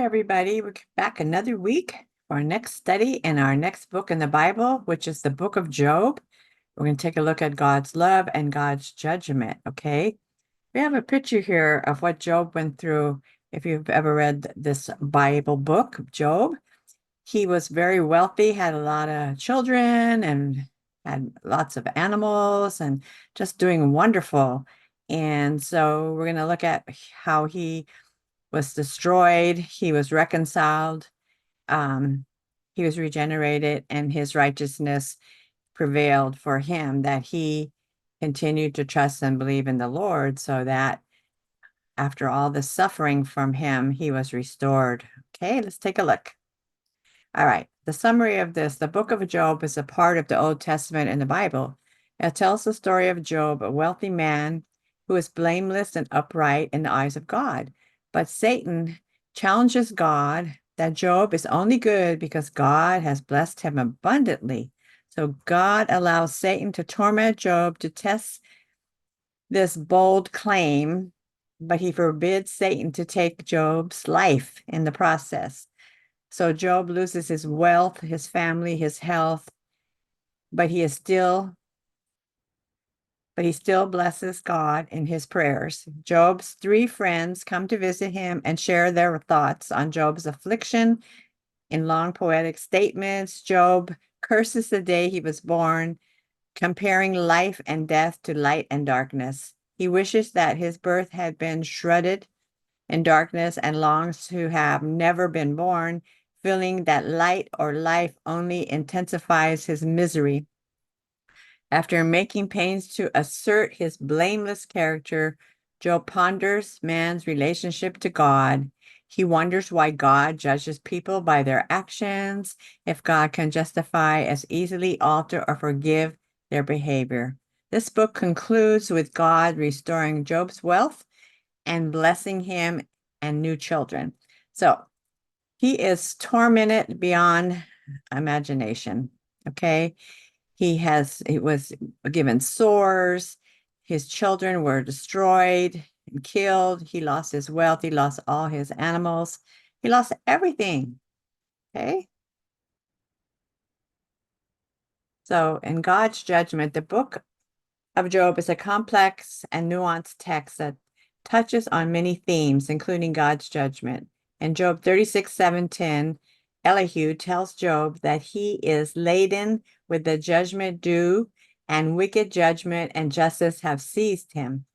everybody. We're back another week for our next study in our next book in the Bible, which is the book of Job. We're going to take a look at God's love and God's judgment, okay? We have a picture here of what Job went through. If you've ever read this Bible book, Job, he was very wealthy, had a lot of children, and had lots of animals, and just doing wonderful. And so we're going to look at how he was destroyed, he was reconciled, um, he was regenerated, and his righteousness prevailed for him, that he continued to trust and believe in the Lord, so that after all the suffering from him, he was restored. Okay, let's take a look. All right, the summary of this, the book of Job is a part of the Old Testament in the Bible. It tells the story of Job, a wealthy man who is blameless and upright in the eyes of God. But Satan challenges God that Job is only good because God has blessed him abundantly. So God allows Satan to torment Job to test this bold claim, but he forbids Satan to take Job's life in the process. So Job loses his wealth, his family, his health, but he still blesses God in his prayers. Job's three friends come to visit him and share their thoughts on Job's affliction. In long poetic statements, Job curses the day he was born, comparing life and death to light and darkness. He wishes that his birth had been shrouded in darkness and longs to have never been born, feeling that light or life only intensifies his misery. After making pains to assert his blameless character, Job ponders man's relationship to God. He wonders why God judges people by their actions, if God can justify as easily alter or forgive their behavior. This book concludes with God restoring Job's wealth and blessing him and new children. So he is tormented beyond imagination. Okay. He was given sores. His children were destroyed and killed. He lost his wealth. He lost all his animals. He lost everything. Okay. So in God's judgment, the book of Job is a complex and nuanced text that touches on many themes, including God's judgment. In Job 36:7-10, Elihu tells Job that he is laden with the judgment due, and wicked judgment and justice have seized him.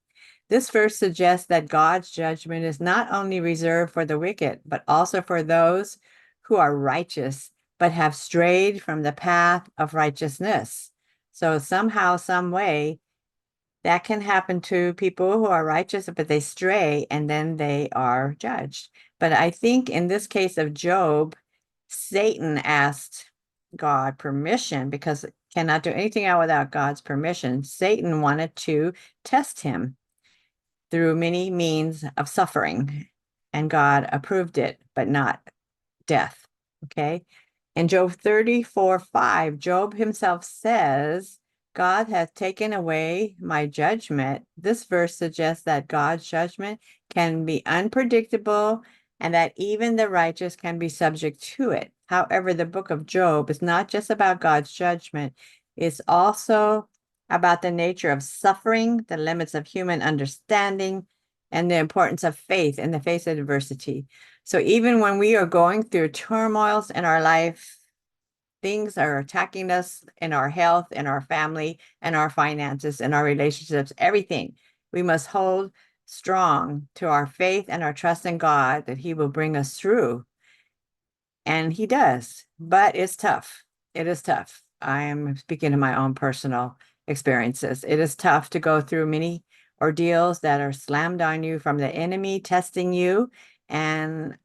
This verse suggests that God's judgment is not only reserved for the wicked, but also for those who are righteous, but have strayed from the path of righteousness. So somehow, some way, that can happen to people who are righteous, but they stray and then they are judged. But I think in this case of Job, Satan asked God permission because it cannot do anything out without God's permission. Satan wanted to test him through many means of suffering, and God approved it, but not death. Okay. In Job 34:5, Job himself says, God hath taken away my judgment. This verse suggests that God's judgment can be unpredictable and that even the righteous can be subject to it. However, the book of Job is not just about God's judgment, it's also about the nature of suffering, the limits of human understanding, and the importance of faith in the face of adversity. So even when we are going through turmoils in our life, things are attacking us in our health, in our family, and our finances, in our relationships, everything. We must hold strong to our faith and our trust in God that He will bring us through. And He does, but it's tough. It is tough. I am speaking of my own personal experiences. It is tough to go through many ordeals that are slammed on you from the enemy, testing you. And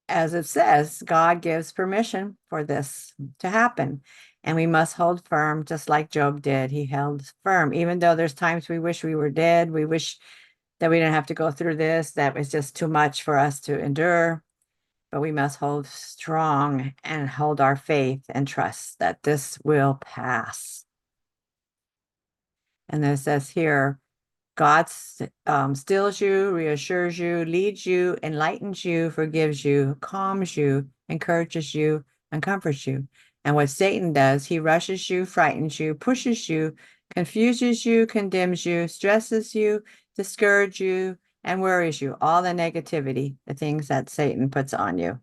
as it says, God gives permission for this to happen. And we must hold firm, just like Job did. He held firm, even though there's times we wish we were dead. We wish that we didn't have to go through this. That was just too much for us to endure. But we must hold strong and hold our faith and trust that this will pass. And it says here, God stills you, reassures you, leads you, enlightens you, forgives you, calms you, encourages you, and comforts you. And what Satan does, he rushes you, frightens you, pushes you, confuses you, condemns you, stresses you, discourages you, and worries you. All the negativity, the things that Satan puts on you.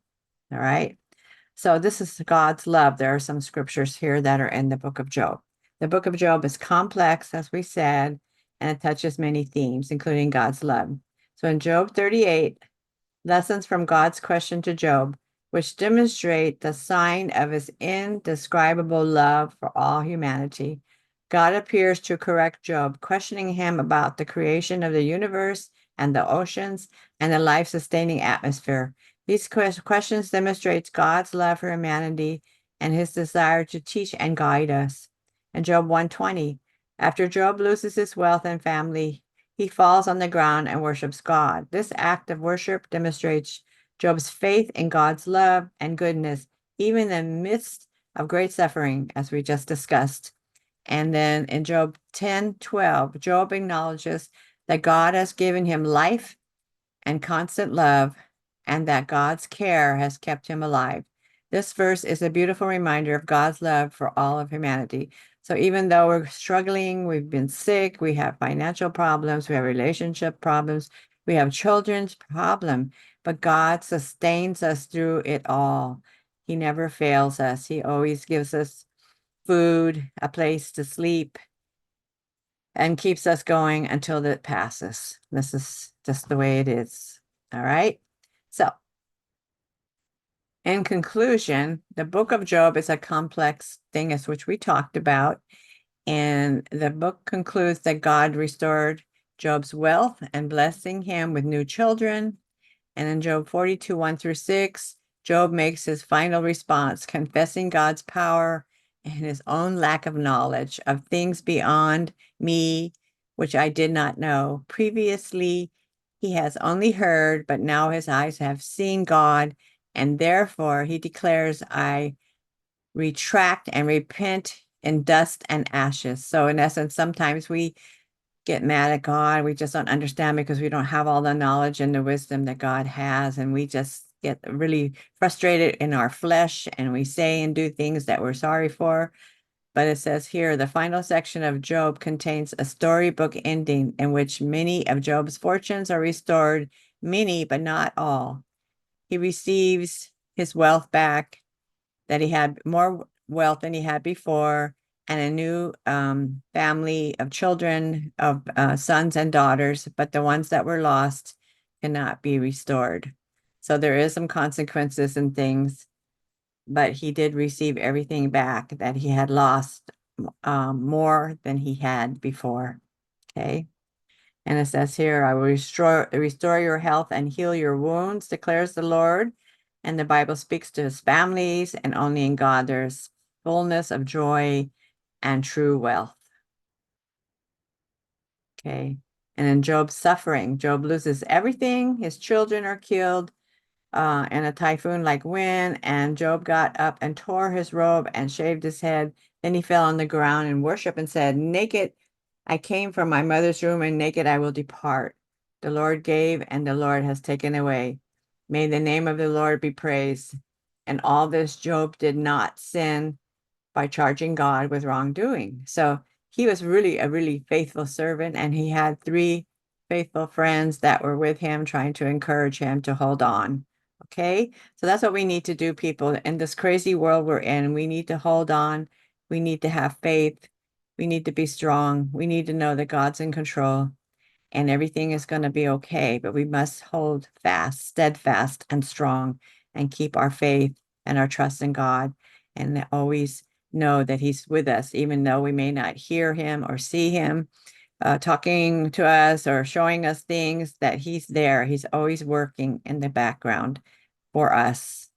All right. So this is God's love. There are some scriptures here that are in the book of Job. The book of Job is complex, as we said, and it touches many themes, including God's love. So in Job 38, lessons from God's question to Job, which demonstrate the sign of his indescribable love for all humanity. God appears to correct Job, questioning him about the creation of the universe and the oceans and the life-sustaining atmosphere. These questions demonstrates God's love for humanity and his desire to teach and guide us. In Job 120, after Job loses his wealth and family, he falls on the ground and worships God. This act of worship demonstrates Job's faith in God's love and goodness, even in the midst of great suffering, as we just discussed. And then in Job 10:12, Job acknowledges that God has given him life and constant love, and that God's care has kept him alive. This verse is a beautiful reminder of God's love for all of humanity. So even though we're struggling, we've been sick, we have financial problems, we have relationship problems, we have children's problem, but God sustains us through it all. He never fails us. He always gives us food, a place to sleep, and keeps us going until it passes. This is just the way it is. All right. So, in conclusion, the book of Job is a complex thing, as which we talked about. And the book concludes that God restored Job's wealth and blessing him with new children. And in Job 42, 1-6, Job makes his final response, confessing God's power and his own lack of knowledge of things beyond me, which I did not know. Previously, he has only heard, but now his eyes have seen God, and therefore he declares, I retract and repent in dust and ashes. So in essence, sometimes we get mad at God. We just don't understand because we don't have all the knowledge and the wisdom that God has. And we just get really frustrated in our flesh and we say and do things that we're sorry for. But it says here, the final section of Job contains a storybook ending in which many of Job's fortunes are restored, many, but not all. He receives his wealth back, that he had more wealth than he had before, and a new family of children, of sons and daughters, but the ones that were lost cannot be restored. So there is some consequences and things, but he did receive everything back that he had lost, more than he had before. Okay. And it says here, I will restore your health and heal your wounds, declares the Lord. And the Bible speaks to his families, and only in God there's fullness of joy and true wealth. Okay. And in Job's suffering, Job loses everything. His children are killed in a typhoon-like wind, and Job got up and tore his robe and shaved his head. Then he fell on the ground and worshiped and said, naked I came from my mother's room, and naked I will depart. The Lord gave, and the Lord has taken away. May the name of the Lord be praised. And all this Job did not sin by charging God with wrongdoing. So he was really a really faithful servant, and he had 3 faithful friends that were with him, trying to encourage him to hold on. Okay, so that's what we need to do, people. In this crazy world we're in, we need to hold on. We need to have faith. We need to be strong. We need to know that God's in control and everything is going to be okay. But we must hold fast, steadfast, and strong, and keep our faith and our trust in God, and always know that He's with us, even though we may not hear Him or see Him talking to us or showing us things, that He's there. He's always working in the background for us.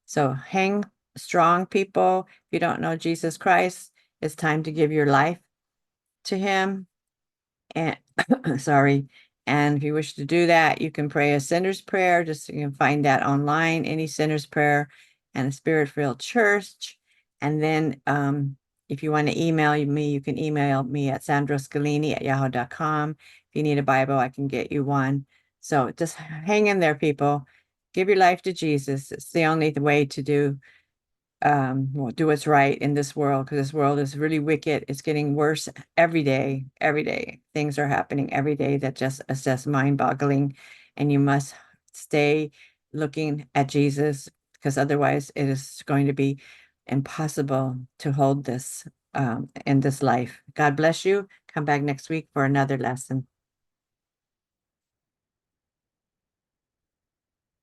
So hang strong, people. If you don't know Jesus Christ, it's time to give your life to Him. And sorry. And if you wish to do that, you can pray a sinner's prayer. Just you can find that online, any sinner's prayer, and a spirit-filled church. And then If you want to email me, you can email me at sandroscalini@yahoo.com. If you need a Bible, I can get you one. So just hang in there, people. Give your life to Jesus. It's the only way to do what's right in this world, because this world is really wicked. It's getting worse every day. Every day things are happening every day that just is just mind-boggling, and you must stay looking at Jesus, because otherwise it is going to be impossible to hold this in this life. God bless you. Come back next week for another lesson.